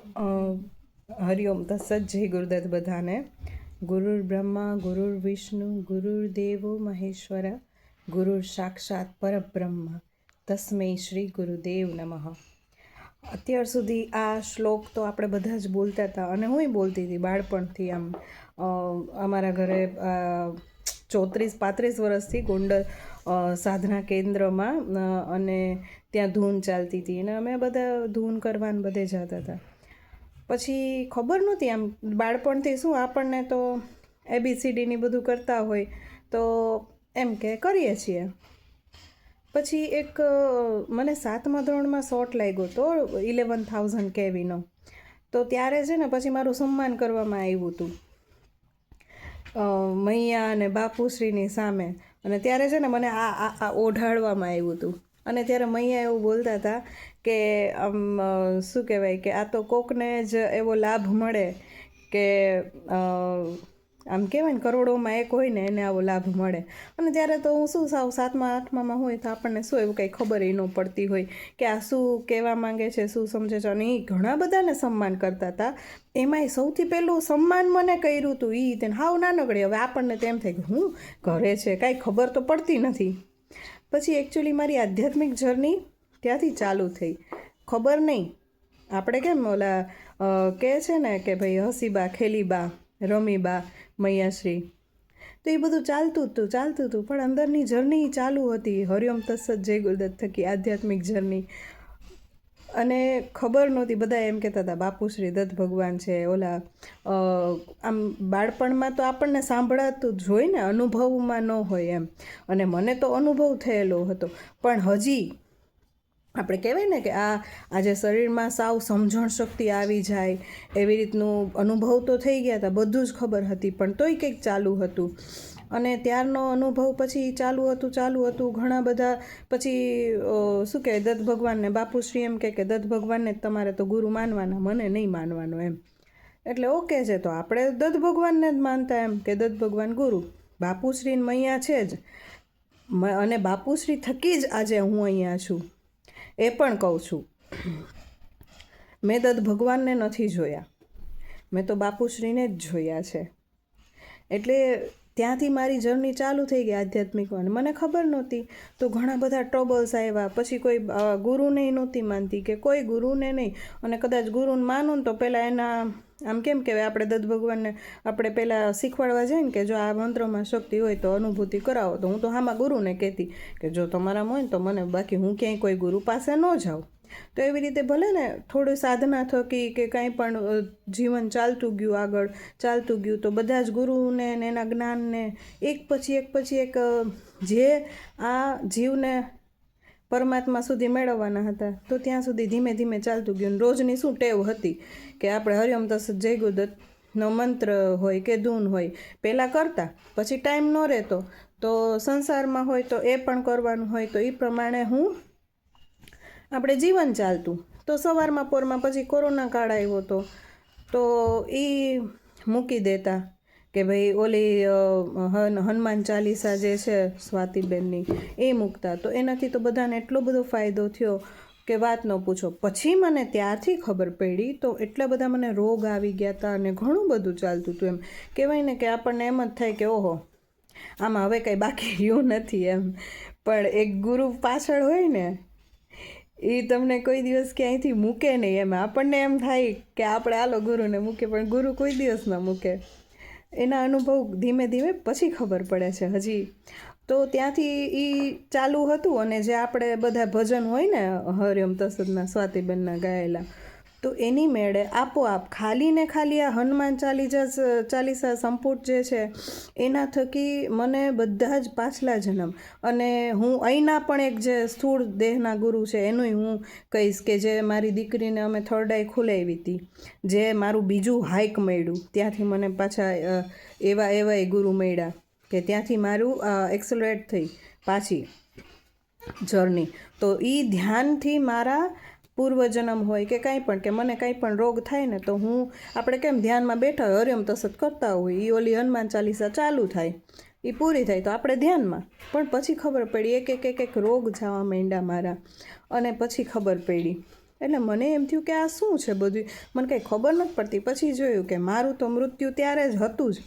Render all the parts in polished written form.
હરિઓમ તત્સત. જય ગુરુદત્ત બધાને. ગુરુર બ્રહ્મા ગુરુર વિષ્ણુ ગુરુર્દેવો મહેશ્વર ગુરુર સાક્ષાત પરબ્રહ્મ તસ્મૈ શ્રી ગુરુદેવ નમઃ. અત્યાર સુધી આ શ્લોક તો આપણે બધા જ બોલતા હતા અને હું બોલતી હતી બાળપણથી. આમ અમારા ઘરે 34-35 વર્ષથી ગોંડલ સાધના કેન્દ્રમાં અને ત્યાં ધૂન ચાલતી હતી અને અમે બધા ધૂન કરવાને બધે જતા હતા. પછી ખબર નહોતી આમ બાળપણથી શું આપણને તો ABCDની બધું કરતા હોય તો એમ કે કરીએ છીએ. પછી એક મને 7મા ધોરણમાં શોર્ટ લાગ્યો તો 11,000 kVનો. તો ત્યારે છે ને પછી મારું સન્માન કરવામાં આવ્યું હતું મૈયા અને બાપુશ્રીની સામે. અને ત્યારે છે ને મને આ ઓઢાડવામાં આવ્યું હતું. અને ત્યારે મૈયા એવું બોલતા હતા કે આમ શું કહેવાય કે આ તો કોકને જ એવો લાભ મળે કે આમ કહેવાય ને કરોડોમાં એક હોય ને એને આવો લાભ મળે. અને ત્યારે તો હું શું સાવ 7મા 8મામાં હોય તો આપણને શું એવું કંઈ ખબર ન પડતી હોય કે આ શું કહેવા માંગે છે, શું સમજે છે. અને એ ઘણા બધાને સન્માન કરતા હતા. એમાંય સૌથી પહેલું સન્માન મને કર્યું હતું એ તેને હાવ નાનકડી. હવે આપણને તેમ થાય કે હું ઘરે છે, કાંઈ ખબર તો પડતી નથી. પછી એકચ્યુઅલી મારી આધ્યાત્મિક જર્ની ત્યાંથી ચાલુ થઈ. ખબર નહીં આપણે કેમ ઓલા કહે છે ને કે ભાઈ હસીબા ખેલીબા રમીબા મૈયાશ્રી, તો એ બધું ચાલતું હતું પણ અંદરની જર્ની ચાલુ હતી. હરિઓમ તત્સત જય ગુરુદત્ત થકી આધ્યાત્મિક જર્ની. અને ખબર નહોતી. બધા એમ કહેતા હતા બાપુશ્રી દત્ત ભગવાન છે. ઓલા આમ બાળપણમાં તો આપણને સાંભળાતું જ હોય ને, અનુભવમાં ન હોય એમ. અને મને તો અનુભવ થયેલો હતો. પણ હજી આપણે કહેવાય ને કે આજે શરીરમાં સાવ સમજણ શક્તિ આવી જાય એવી રીતનું અનુભવ તો થઈ ગયા હતા. બધું જ ખબર હતી પણ તોય કંઈક ચાલુ હતું. અને ત્યારનો અનુભવ પછી ચાલુ હતું ઘણા બધા. પછી શું કહેવાય દત્ત ભગવાનને બાપુશ્રી એમ કે દત્ત ભગવાનને જ તમારે તો ગુરુ માનવાના, મને નહીં માનવાનો એમ. એટલે ઓકે છે, તો આપણે દત્ત ભગવાનને જ માનતા એમ કે દત્ત ભગવાન ગુરુ. બાપુશ્રી મૈયા છે જ. અને બાપુશ્રી થકી જ આજે હું અહીંયા છું. એ પણ કહું છું, મેં દત્ત ભગવાનને નથી જોયા, મેં તો બાપુશ્રીને જ જોયા છે. એટલે ત્યાંથી મારી જર્ની ચાલુ થઈ ગઈ આધ્યાત્મિકમાં. મને ખબર નહોતી તો ઘણા બધા ટ્રબલ્સ આવ્યા. પછી કોઈ ગુરુને નહોતી માનતી કે કોઈ ગુરુને નહીં. અને કદાચ ગુરુને માનું તો પહેલાં એના આમ કેમ કહેવાય આપણે દત્ત ભગવાનને આપણે પહેલાં શીખવાડવા જાય ને કે જો આ મંત્રમાં શક્તિ હોય તો અનુભૂતિ કરાવો. તો હું તો હામાં ગુરુને કહેતી કે જો તમારામાં હોય ને તો મને, બાકી હું ક્યાંય કોઈ ગુરુ પાસે ન જાઉં. તો એવી રીતે ભલે ને થોડી સાધના થકી કે કાંઈ પણ જીવન ચાલતું ગયું, આગળ ચાલતું ગયું, તો બધા જ ગુરુને ને એના જ્ઞાનને એક પછી એક જે આ જીવને પરમાત્મા સુધી મેળવવાના હતા તો ત્યાં સુધી ધીમે ધીમે ચાલતું ગયું. રોજની શું ટેવ હતી કે આપણે હરિઓમ તત્સત જય ગુરુદત્તનો મંત્ર હોય કે ધૂન હોય પહેલાં કરતા, પછી ટાઈમ ન રહેતો તો સંસારમાં હોય તો એ પણ કરવાનું હોય તો એ પ્રમાણે આપણે જીવન ચાલતું. તો સવારમાં પોરમાં પછી કોરોના કાળ આવ્યો તો એ મૂકી દેતા કે ભાઈ ઓલી હનુમાન ચાલીસા જે છે સ્વાતિબેનની એ મૂકતા. તો એનાથી તો બધાને એટલો બધો ફાયદો થયો કે વાત ન પૂછો. પછી મને ત્યારથી ખબર પડી તો એટલા બધા મને રોગ આવી ગયા હતા અને ઘણું બધું ચાલતું હતું. એમ કહેવાય ને કે આપણને એમ જ થાય કે ઓહો આમાં હવે કંઈ બાકી રહ્યું નથી એમ. પણ એક ગુરુ પાછળ હોય ને એ તમને કોઈ દિવસ ક્યાંયથી મૂકે નહીં. એમ આપણને એમ થાય કે આપણે આલો ગુરુને મૂકે, પણ ગુરુ કોઈ દિવસ ન મૂકે. એના અનુભવ ધીમે ધીમે પછી ખબર પડે છે હજી. તો ત્યાંથી એ ચાલુ હતું. અને જે આપણે બધા ભજન હોય ને હરિઓમ તત્સતના સ્વાતિબેનના ગાયેલા, તો એની મેળે આપોઆપ ખાલી આ હનુમાન ચાલીસા સંપુટ જે છે એના થકી મને બધા જ પાછલા જન્મ, અને હું અહીંના પણ એક જે સ્થૂળ દેહના ગુરુ છે એનું હું કહીશ કે જે મારી દીકરીને અમે 3rd આઈ ખોલાવી હતી, જે મારું બીજું હાઈક મળ્યું, ત્યાંથી મને પાછા એવા ગુરુ મળ્યા કે ત્યાંથી મારું એક્સલરેટ થઈ પાછી જર્ની. તો એ ધ્યાનથી મારા પૂર્વજન્મ હોય કે કાંઈ પણ, કે મને કાંઈ પણ રોગ થાય ને તો આપણે કેમ ધ્યાનમાં બેઠા હોય હરિઓમ તત્સત કરતા હોય, એ ઓલી હનુમાન ચાલીસા ચાલુ થાય, એ પૂરી થાય તો આપણે ધ્યાનમાં. પણ પછી ખબર પડી એક રોગ જવા માંડ્યા મારા. અને પછી ખબર પડી એટલે મને એમ થયું કે આ શું છે બધું, મને કંઈ ખબર નથી પડતી. પછી જોયું કે મારું તો મૃત્યુ ત્યારે જ હતું જ.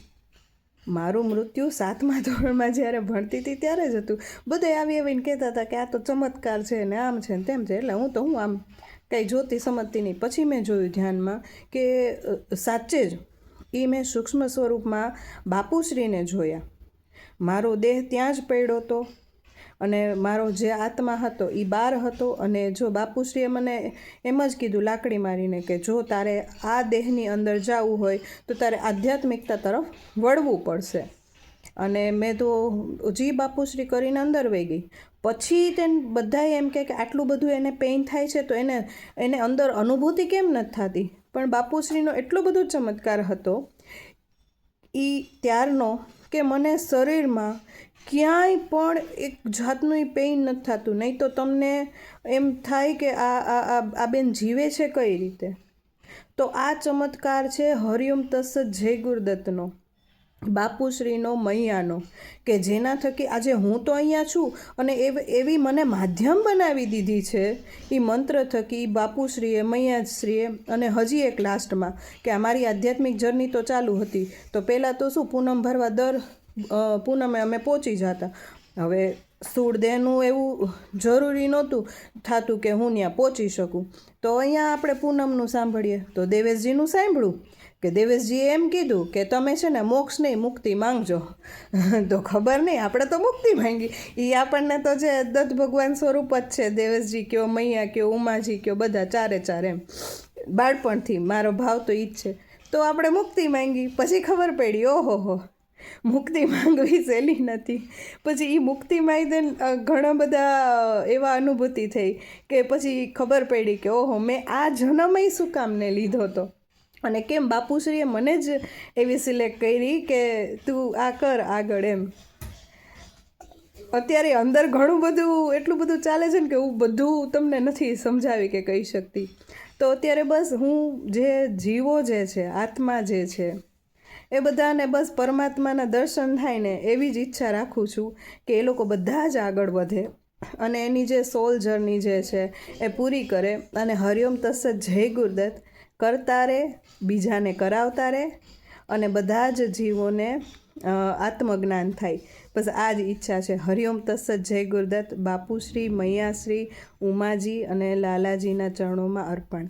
મારું મૃત્યુ 7મા ધોરણમાં જ્યારે ભણતી હતી ત્યારે જ હતું. બધે આવીને કહેતા હતા કે આ તો ચમત્કાર છે ને આમ છે ને તેમ છે. એટલે હું આમ કંઈ જોતી સમજતી નહીં. પછી મેં જોયું ધ્યાનમાં કે સાચે જ એ મેં સૂક્ષ્મ સ્વરૂપમાં બાપુશ્રીને જોયા. મારો દેહ ત્યાં જ પડ્યો હતો અને મારો જે આત્મા હતો એ બહાર હતો. અને જો બાપુશ્રીએ મને એમ જ કીધું લાકડી મારીને કે જો તારે આ દેહની અંદર જવું હોય તો તારે આધ્યાત્મિકતા તરફ વળવું પડશે. અને મેં તો જી બાપુશ્રી કરીને અંદર વહી ગઈ. પછી તેને બધાએ એમ કહે કે આટલું બધું એને પેઇન થાય છે તો એને અંદર અનુભૂતિ કેમ નથી થતી. પણ બાપુશ્રીનો એટલો બધો ચમત્કાર હતો એ ત્યારનો કે મને શરીરમાં ક્યાંય પણ એક જાતનું પેઇન નથી થતું. નહીં તો તમને એમ થાય કે આ બેન જીવે છે કઈ રીતે. તો આ ચમત્કાર છે હરિઓમ તત્સત જય ગુરુદત્તનો, બાપુશ્રીનો, મૈયાનો, કે જેના થકી આજે હું તો અહીંયા છું અને એવી મને માધ્યમ બનાવી દીધી છે એ મંત્ર થકી બાપુશ્રીએ, મૈયાશ્રીએ. અને હજી એક લાસ્ટમાં કે અમારી આધ્યાત્મિક જર્ની તો ચાલુ હતી. તો પહેલાં તો શું પૂનમ ભરવા દર પૂનમે અમે પહોંચી જતા. હવે સ્થૂળ દેહનું એવું જરૂરી નહોતું થતું કે હું ત્યાં પહોંચી શકું. તો અહીંયા આપણે પૂનમનું સાંભળીએ તો દેવેશજીનું સાંભળ્યું કે દેવેશજીએ એમ કીધું કે તમે છે ને મોક્ષ નહીં મુક્તિ માંગજો. તો ખબર નહીં, આપણે તો મુક્તિ માંગી. એ આપણને તો જે દત્ત ભગવાન સ્વરૂપ જ છે. દેવેશજી કયો, મૈયા કયો, ઉમાજી કયો, બધા ચારે ચાર એમ બાળપણથી મારો ભાવ તો એ જ છે. તો આપણે મુક્તિ માંગી. પછી ખબર પડી ઓહો મુક્તિ માંગવી સહેલી નથી. પછી એ મુક્તિ માંગી ઘણા બધા એવા અનુભૂતિ થઈ કે પછી ખબર પડી કે ઓહો મેં આ જન્મય શું કામને લીધો હતો. અને કેમ બાપુશ્રીએ મને જ એવી સિલેક્ટ કરી કે તું આ કર આગળ એમ. અત્યારે અંદર ઘણું બધું એટલું બધું ચાલે છે ને કે હું બધું તમને નથી સમજાવી કે કહી શકતી. તો અત્યારે બસ હું જે જીવો જે છે, આત્મા જે છે, એ બધાને બસ પરમાત્માના દર્શન થાય ને એવી જ ઈચ્છા રાખું છું કે એ લોકો બધા જ આગળ વધે અને એની જે સોલ જર્ની જે છે એ પૂરી કરે. અને હરિઓમ તત્સત જય ગુરુદત્ત કરતા રહે, બીજાને કરાવતા રહે અને બધા જ જીવોને આત્મજ્ઞાન થાય. બસ આ જ ઈચ્છા છે. હરિઓમ તત્સત જય ગુરુદત્ત. બાપુશ્રી, મૈયાશ્રી, ઉમાજી અને લાલાજીના ચરણોમાં અર્પણ.